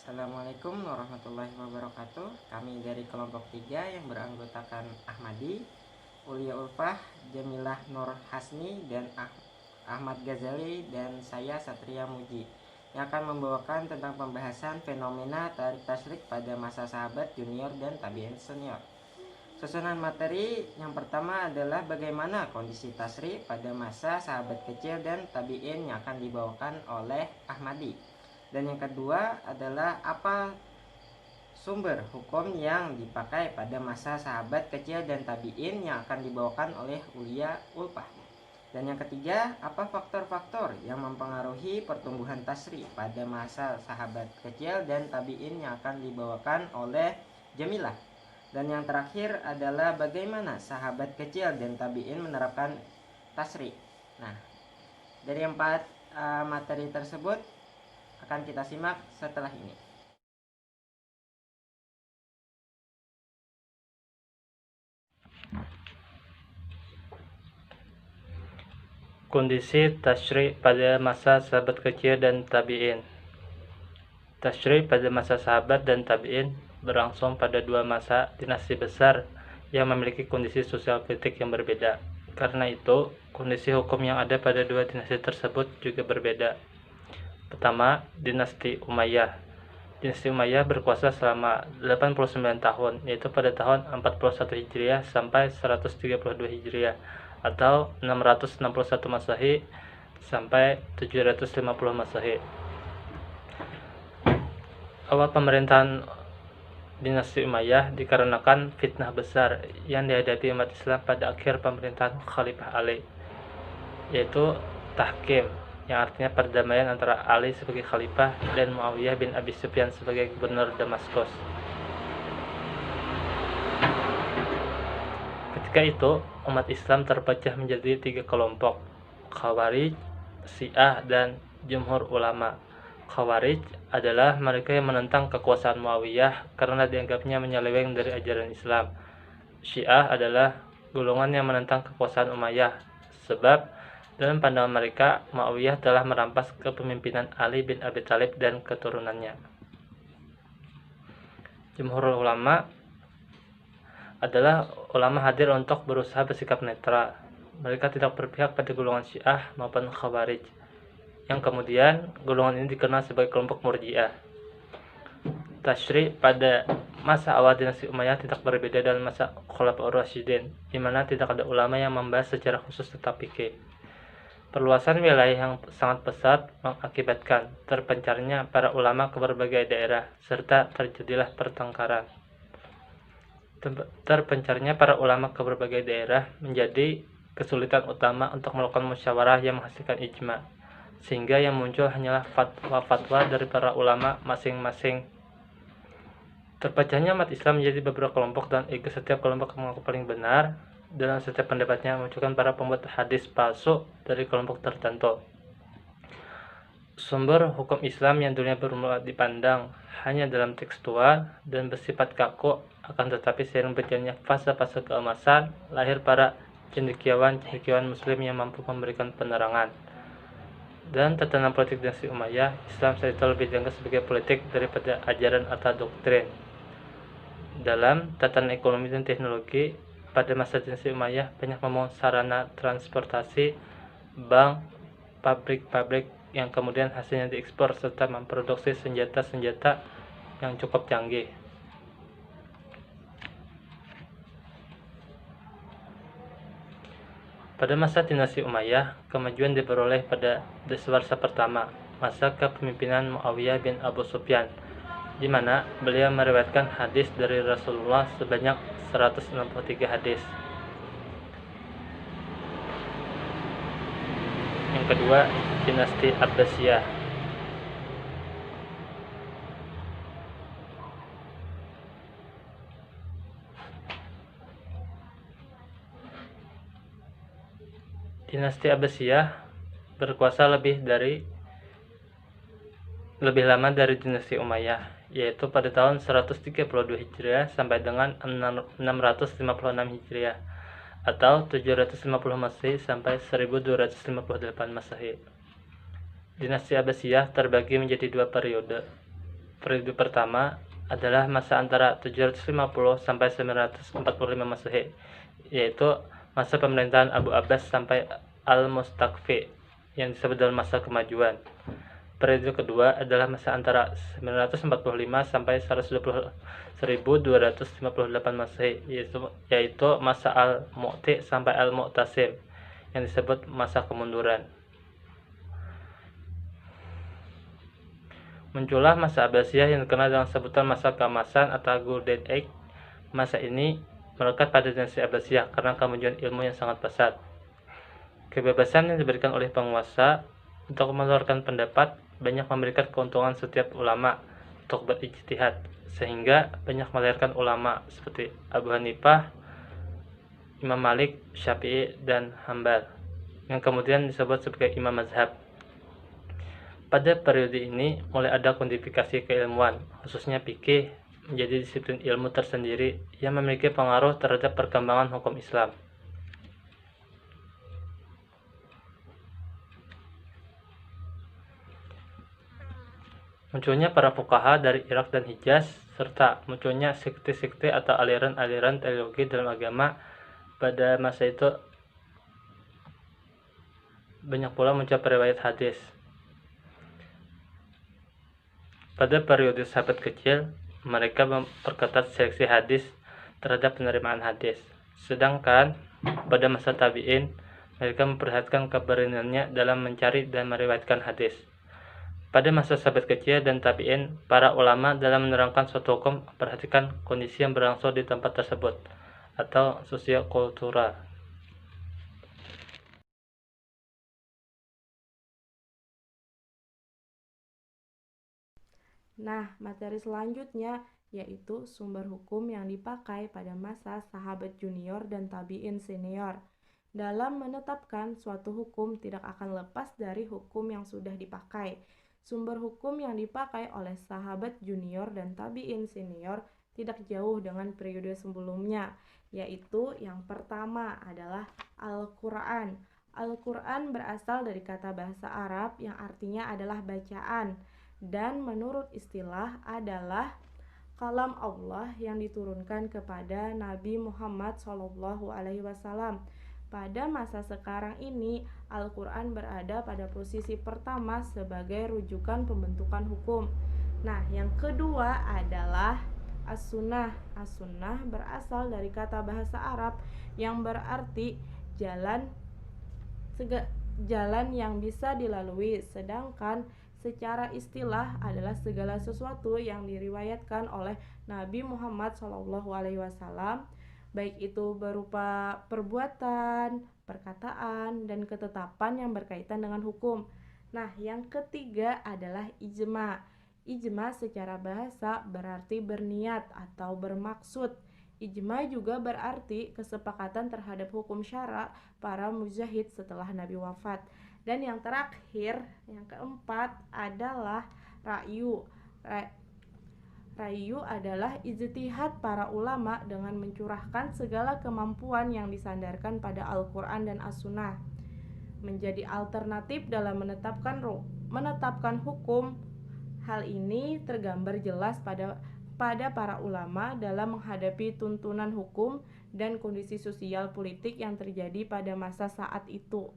Assalamualaikum warahmatullahi wabarakatuh. Kami dari kelompok 3 yang beranggotakan Ahmadi, Ulia Ulfah, Jamilah Nur Hasni, dan Ahmad Ghazali, dan saya Satria Muji, yang akan membawakan tentang pembahasan fenomena tarik tasyrik pada masa sahabat junior dan tabi'in senior. Susunan materi yang pertama adalah bagaimana kondisi tasyrik pada masa sahabat kecil dan tabi'in yang akan dibawakan oleh Ahmadi. Dan yang kedua adalah apa sumber hukum yang dipakai pada masa sahabat kecil dan tabi'in yang akan dibawakan oleh Ulia Ulfah. Dan yang ketiga, apa faktor-faktor yang mempengaruhi pertumbuhan tasri pada masa sahabat kecil dan tabi'in yang akan dibawakan oleh Jamilah. Dan yang terakhir adalah bagaimana sahabat kecil dan tabi'in menerapkan tasri. Nah, dari 4 materi tersebut akan kita simak setelah ini. Kondisi tasyri' pada masa sahabat kecil dan tabi'in. Tasyri' pada masa sahabat dan tabi'in berlangsung pada 2 masa dinasti besar yang memiliki kondisi sosial politik yang berbeda. Karena itu, kondisi hukum yang ada pada 2 dinasti tersebut juga berbeda. Pertama, dinasti Umayyah. Dinasti Umayyah berkuasa selama 89 tahun, yaitu pada tahun 41 Hijriah sampai 132 Hijriah, atau 661 Masehi sampai 750 Masehi. Awal pemerintahan dinasti Umayyah dikarenakan fitnah besar yang dihadapi umat Islam pada akhir pemerintahan Khalifah Ali, yaitu tahkim, yang artinya perdamaian antara Ali sebagai khalifah dan Muawiyah bin Abi Sufyan sebagai gubernur Damaskus. Ketika itu, umat Islam terpecah menjadi 3 kelompok, Khawarij, Syiah, dan Jumhur Ulama. Khawarij adalah mereka yang menentang kekuasaan Muawiyah karena dianggapnya menyeleweng dari ajaran Islam. Syiah adalah golongan yang menentang kekuasaan Umayyah, sebab dalam pandangan mereka, Muawiyah telah merampas kepemimpinan Ali bin Abi Thalib dan keturunannya. Jumhur Ulama adalah ulama hadir untuk berusaha bersikap netral. Mereka tidak berpihak pada golongan Syiah maupun Khawarij, yang kemudian golongan ini dikenal sebagai kelompok Murji'ah. Tasyri' pada masa awal dinasti Umayyah tidak berbeda dengan masa Khulafaur Rasyidin, di mana tidak ada ulama yang membahas secara khusus tentang fikih. Perluasan wilayah yang sangat pesat mengakibatkan terpencarnya para ulama ke berbagai daerah, serta terjadilah pertengkaran. Terpencarnya para ulama ke berbagai daerah menjadi kesulitan utama untuk melakukan musyawarah yang menghasilkan ijma, sehingga yang muncul hanyalah fatwa-fatwa dari para ulama masing-masing. Terpecahnya umat Islam menjadi beberapa kelompok dan ego setiap kelompok mengaku paling benar dalam setiap pendapatnya, memunculkan para pembuat hadis palsu dari kelompok tertentu. Sumber hukum Islam yang dulunya bermula dipandang hanya dalam tekstual dan bersifat kaku, akan tetapi seiring berjalannya fase-fase keemasan, lahir para cendekiawan muslim yang mampu memberikan penerangan. Dalam tatanan politik dinasti Umayyah, Islam saat itu lebih dianggap sebagai politik daripada ajaran atau doktrin. Dalam tatanan ekonomi dan teknologi, pada masa dinasti Umayyah banyak membangun sarana transportasi, bank, pabrik-pabrik yang kemudian hasilnya diekspor serta memproduksi senjata-senjata yang cukup canggih. Pada masa dinasti Umayyah, kemajuan diperoleh pada Dasawarsa pertama, masa kepemimpinan Muawiyah bin Abu Sufyan, di mana beliau meriwayatkan hadis dari Rasulullah sebanyak 163 hadis. Yang kedua, dinasti Abbasiyah. Dinasti Abbasiyah berkuasa lebih lama dari dinasti Umayyah, yaitu pada tahun 132 Hijriah sampai dengan 656 Hijriah, atau 750 Masehi sampai 1258 Masehi. Dinasti Abbasiyah terbagi menjadi 2 periode. Periode pertama adalah masa antara 750 sampai 945 Masehi, yaitu masa pemerintahan Abu Abbas sampai Al-Mustakfi yang disebut dalam masa kemajuan. Periode kedua adalah masa antara 945 sampai 1258 Masehi, yaitu masa Al-Mu'ti sampai Al-Mu'tasim yang disebut masa kemunduran. Muncullah masa Abbasiyah yang dikenal dengan sebutan masa keemasan atau Golden Age. Masa ini melekat pada dinasti Abbasiyah karena kemajuan ilmu yang sangat pesat. Kebebasan yang diberikan oleh penguasa untuk mengeluarkan pendapat banyak memberikan keuntungan setiap ulama untuk berijtihad, sehingga banyak melahirkan ulama seperti Abu Hanifah, Imam Malik, Syafi'i, dan Hambal, yang kemudian disebut sebagai imam mazhab. Pada periode ini mulai ada kodifikasi keilmuan, khususnya fikih, menjadi disiplin ilmu tersendiri yang memiliki pengaruh terhadap perkembangan hukum Islam. Munculnya para fuqaha dari Irak dan Hijaz, serta munculnya sekte-sekte atau aliran-aliran teologi dalam agama pada masa itu. Banyak pula muncul riwayat hadis. Pada periode sahabat kecil, mereka memperketat seleksi hadis terhadap penerimaan hadis. Sedangkan pada masa tabi'in, mereka memperhatikan keberaniannya dalam mencari dan meriwayatkan hadis. Pada masa sahabat kecil dan tabi'in, para ulama dalam menerangkan suatu hukum memperhatikan kondisi yang berlangsung di tempat tersebut atau sosiokultural. Nah, materi selanjutnya yaitu sumber hukum yang dipakai pada masa sahabat junior dan tabi'in senior. Dalam menetapkan suatu hukum tidak akan lepas dari hukum yang sudah dipakai. Sumber hukum yang dipakai oleh sahabat junior dan tabi'in senior tidak jauh dengan periode sebelumnya, yaitu yang pertama adalah Al-Quran. Al-Quran berasal dari kata bahasa Arab yang artinya adalah bacaan, dan menurut istilah adalah kalam Allah yang diturunkan kepada Nabi Muhammad SAW. Pada masa sekarang ini, Al-Quran berada pada posisi pertama sebagai rujukan pembentukan hukum. Nah, yang kedua adalah As-Sunnah. As-Sunnah berasal dari kata bahasa Arab yang berarti jalan yang bisa dilalui, sedangkan secara istilah adalah segala sesuatu yang diriwayatkan oleh Nabi Muhammad SAW, baik itu berupa perbuatan, perkataan, dan ketetapan yang berkaitan dengan hukum. Nah, yang ketiga adalah ijma. Ijma secara bahasa berarti berniat atau bermaksud. Ijma juga berarti kesepakatan terhadap hukum syara para mujtahid setelah Nabi wafat. Dan yang terakhir, yang keempat adalah ra'yu. Ra'yu adalah ijtihad para ulama dengan mencurahkan segala kemampuan yang disandarkan pada Al-Quran dan As-Sunnah, menjadi alternatif dalam menetapkan hukum. Hal ini tergambar jelas pada para ulama dalam menghadapi tuntunan hukum dan kondisi sosial politik yang terjadi pada masa saat itu.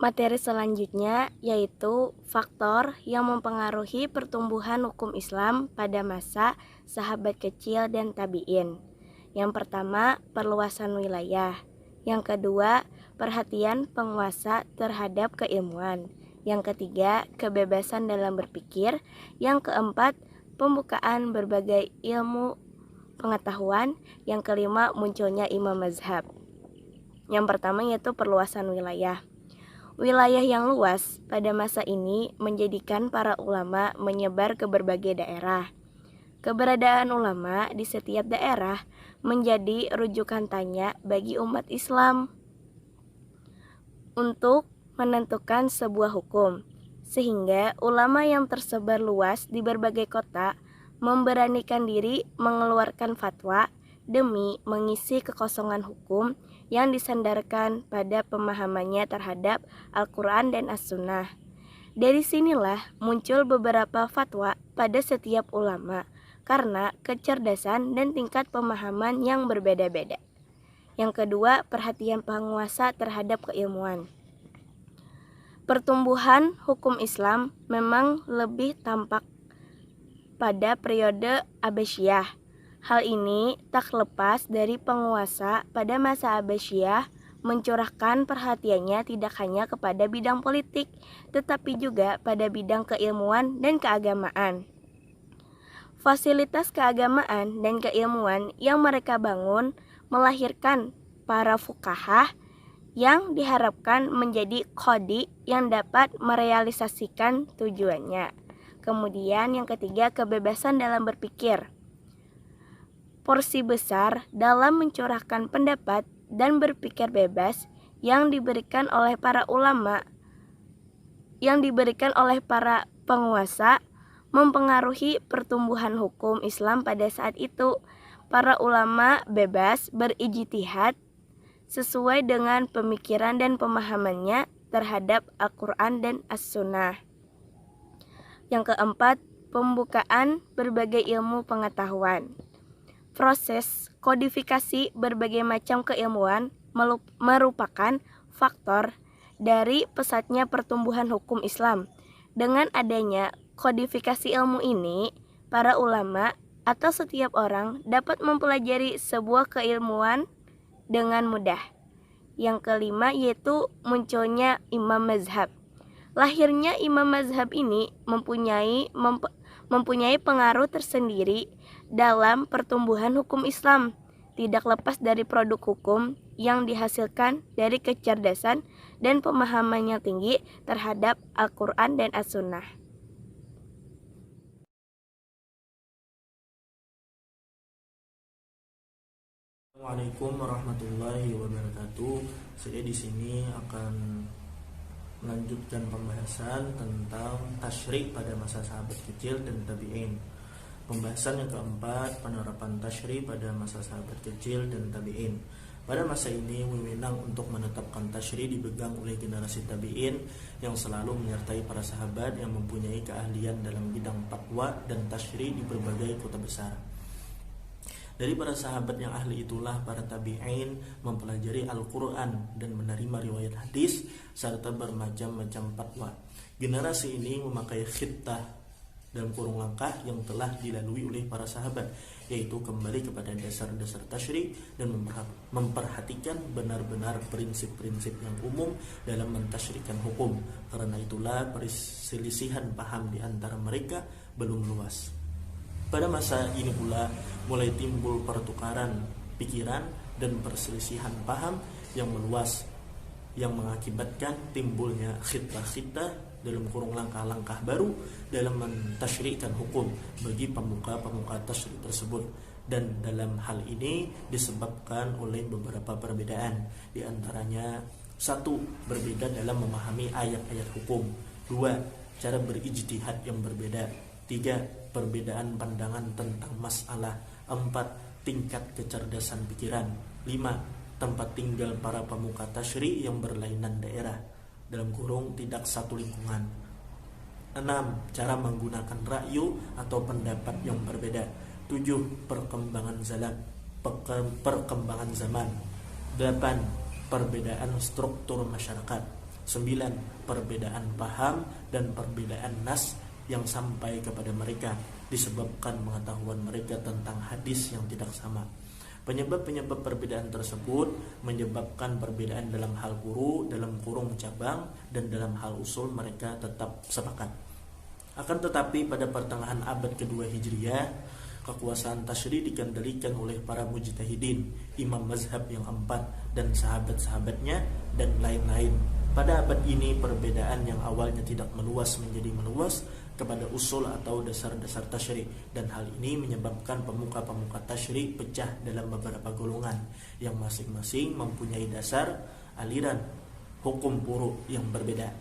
Materi selanjutnya yaitu faktor yang mempengaruhi pertumbuhan hukum Islam pada masa sahabat kecil dan tabi'in. Yang pertama, perluasan wilayah. Yang kedua, perhatian penguasa terhadap keilmuan. Yang ketiga, kebebasan dalam berpikir. Yang keempat, pembukaan berbagai ilmu pengetahuan. Yang kelima, munculnya imam mazhab. Yang pertama yaitu perluasan wilayah. Wilayah yang luas pada masa ini menjadikan para ulama menyebar ke berbagai daerah. Keberadaan ulama di setiap daerah menjadi rujukan tanya bagi umat Islam untuk menentukan sebuah hukum, sehingga ulama yang tersebar luas di berbagai kota memberanikan diri mengeluarkan fatwa demi mengisi kekosongan hukum yang disandarkan pada pemahamannya terhadap Al-Quran dan As-Sunnah. Dari sinilah muncul beberapa fatwa pada setiap ulama karena kecerdasan dan tingkat pemahaman yang berbeda-beda. Yang kedua, perhatian penguasa terhadap keilmuan. Pertumbuhan hukum Islam memang lebih tampak pada periode Abbasiyah. Hal ini tak lepas dari penguasa pada masa Abbasiyah mencurahkan perhatiannya tidak hanya kepada bidang politik, tetapi juga pada bidang keilmuan dan keagamaan. Fasilitas keagamaan dan keilmuan yang mereka bangun melahirkan para fuqaha yang diharapkan menjadi qadhi yang dapat merealisasikan tujuannya. Kemudian yang ketiga, kebebasan dalam berpikir. Porsi besar dalam mencurahkan pendapat dan berpikir bebas yang diberikan oleh para ulama, yang diberikan oleh para penguasa, mempengaruhi pertumbuhan hukum Islam pada saat itu. Para ulama bebas berijtihad sesuai dengan pemikiran dan pemahamannya terhadap Al-Quran dan As-Sunnah. Yang keempat, pembukaan berbagai ilmu pengetahuan. Proses kodifikasi berbagai macam keilmuan merupakan faktor dari pesatnya pertumbuhan hukum Islam. Dengan adanya kodifikasi ilmu ini, para ulama atau setiap orang dapat mempelajari sebuah keilmuan dengan mudah. Yang kelima yaitu munculnya imam mazhab. Lahirnya imam mazhab ini mempunyai pengaruh tersendiri dalam pertumbuhan hukum Islam, tidak lepas dari produk hukum yang dihasilkan dari kecerdasan dan pemahaman yang tinggi terhadap Al-Quran dan As-Sunnah. Assalamualaikum warahmatullahi wabarakatuh. Saya di sini akan melanjutkan pembahasan tentang tasyri' pada masa sahabat kecil dan tabi'in. Pembahasan yang keempat, penerapan tasyri' pada masa sahabat kecil dan tabi'in. Pada masa ini, wewenang untuk menetapkan tasyri' dipegang oleh generasi tabi'in yang selalu menyertai para sahabat yang mempunyai keahlian dalam bidang fatwa dan tasyri' di berbagai kota besar. Dari para sahabat yang ahli itulah para tabi'in mempelajari Al-Quran dan menerima riwayat hadis serta bermacam-macam fatwa. Generasi ini memakai khittah dalam kurung langkah yang telah dilalui oleh para sahabat, yaitu kembali kepada dasar-dasar tasyri' dan memperhatikan benar-benar prinsip-prinsip yang umum dalam mentasyri'kan hukum. Karena itulah perselisihan paham di antara mereka belum luas. Pada masa ini pula mulai timbul pertukaran pikiran dan perselisihan paham yang meluas yang mengakibatkan timbulnya khittah-khittah dalam kurung langkah-langkah baru dalam mentasyri'kan hukum bagi pemuka-pemuka tasyri' tersebut. Dan dalam hal ini disebabkan oleh beberapa perbedaan, di antaranya 1. Berbeda dalam memahami ayat-ayat hukum. 2. Cara berijtihad yang berbeda. 3. Perbedaan pandangan tentang masalah. 4. Tingkat kecerdasan pikiran. 5. Tempat tinggal para pemuka tasyri' yang berlainan daerah dalam kurung tidak satu lingkungan. 6. Cara menggunakan ra'yu atau pendapat yang berbeda. 7. Perkembangan zaman. 8. Perbedaan struktur masyarakat. 9. Perbedaan paham dan perbedaan nas yang sampai kepada mereka disebabkan pengetahuan mereka tentang hadis yang tidak sama. Penyebab-penyebab perbedaan tersebut menyebabkan perbedaan dalam hal furu', dalam kurung cabang, dan dalam hal usul mereka tetap sepakat. Akan tetapi pada pertengahan abad kedua Hijriah, kekuasaan tasyri' dikendalikan oleh para mujtahidin, imam mazhab yang 4 dan sahabat-sahabatnya dan lain-lain. Pada abad ini perbedaan yang awalnya tidak meluas menjadi meluas kepada usul atau dasar-dasar tasyri', dan hal ini menyebabkan pemuka-pemuka tasyri' pecah dalam beberapa golongan yang masing-masing mempunyai dasar aliran hukum furu' yang berbeda.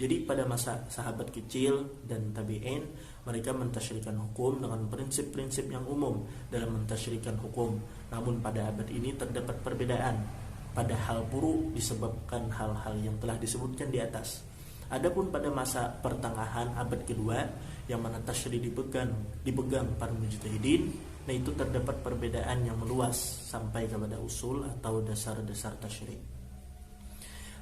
Jadi pada masa sahabat kecil dan tabi'in, mereka mentasyri'kan hukum dengan prinsip-prinsip yang umum dalam mentasyri'kan hukum. Namun pada abad ini terdapat perbedaan pada hal buruk disebabkan hal-hal yang telah disebutkan di atas. Adapun pada masa pertengahan abad kedua yang mana tasyri dipegang para mujtahidin, nah itu terdapat perbedaan yang meluas sampai kepada usul atau dasar-dasar tasyri.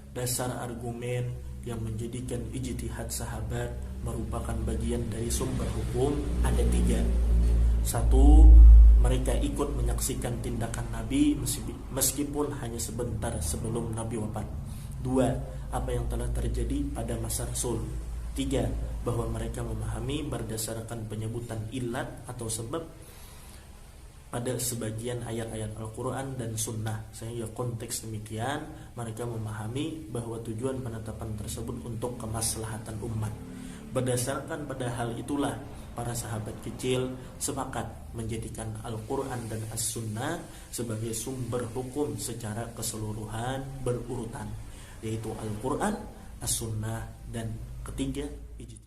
Dasar argumen yang menjadikan ijtihad sahabat merupakan bagian dari sumber hukum ada 3. 1. Mereka ikut menyaksikan tindakan Nabi meskipun hanya sebentar sebelum Nabi wafat. 2. Apa yang telah terjadi pada masa Rasul. 3. Bahwa mereka memahami berdasarkan penyebutan ilat atau sebab pada sebagian ayat-ayat Al-Quran dan Sunnah, sehingga konteks demikian mereka memahami bahwa tujuan penetapan tersebut untuk kemaslahatan umat. Berdasarkan pada hal itulah para sahabat kecil sepakat menjadikan Al-Quran dan As-Sunnah sebagai sumber hukum secara keseluruhan berurutan, yaitu Al-Quran, As-Sunnah, dan ketiga ijtihad.